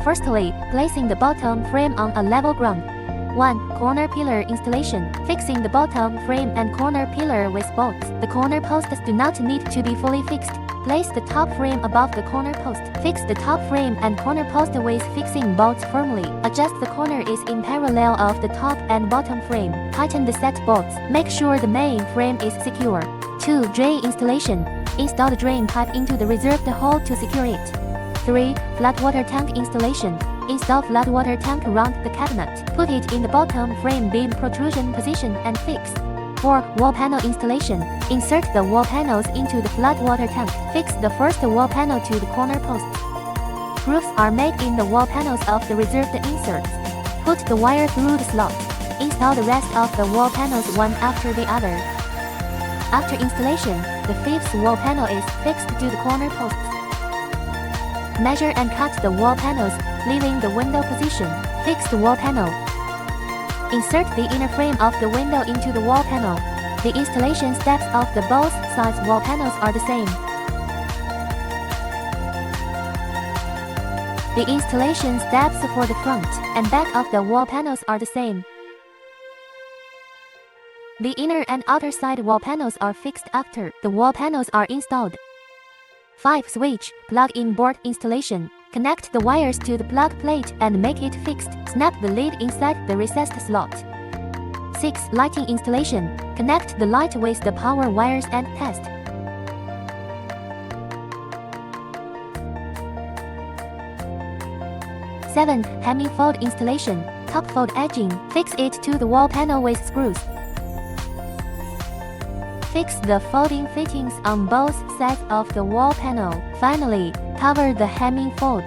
Firstly, placing the bottom frame on a level ground. 1. Corner pillar installation. Fixing the bottom frame and corner pillar with bolts. The corner posts do not need to be fully fixed. Place the top frame above the corner post. Fix the top frame and corner post with fixing bolts firmly. Adjust the corner is in parallel of the top and bottom frame. Tighten the set bolts. Make sure the main frame is secure. 2. Drain installation. Install the drain pipe into the reserved hole to secure it. 3. Flat water tank installation. Install flat water tank around the cabinet. Put it in the bottom frame beam protrusion position and fix. 4. Wall panel installation. Insert the wall panels into the flat water tank. Fix the first wall panel to the corner posts. Grooves are made in the wall panels of the reserved inserts. Put the wire through the slot. Install the rest of the wall panels one after the other. After installation, the fifth wall panel is fixed to the corner posts. Measure and cut the wall panels, leaving the window position. Fix the wall panel. Insert the inner frame of the window into the wall panel. The installation steps of the both sides wall panels are the same. The installation steps for the front and back of the wall panels are the same. The inner and outer side wall panels are fixed after the wall panels are installed. 5. Switch, plug-in board installation. Connect the wires to the plug plate and make it fixed. Snap the lid inside the recessed slot. 6. Lighting installation. Connect the light with the power wires and test. Seven. Hemming fold installation. Top fold edging. Fix it to the wall panel with screws. Fix the folding fittings on both sides of the wall panel. Finally, cover the hemming fold.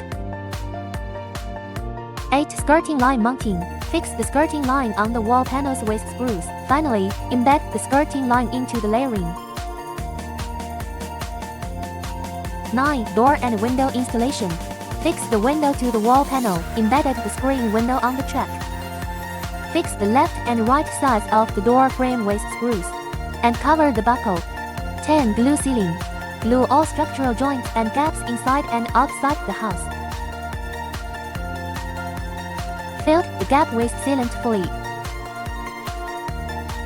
8. Skirting line mounting. Fix the skirting line on the wall panels with screws. Finally, embed the skirting line into the layering. 9. Door and window installation. Fix the window to the wall panel, embedded the screen window on the track. Fix the left and right sides of the door frame with screws and cover the buckle. 10. Glue ceiling. Glue all structural joints and gaps inside and outside the house. Fill the gap with sealant fully.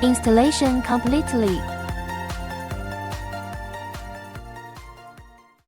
Installation completely.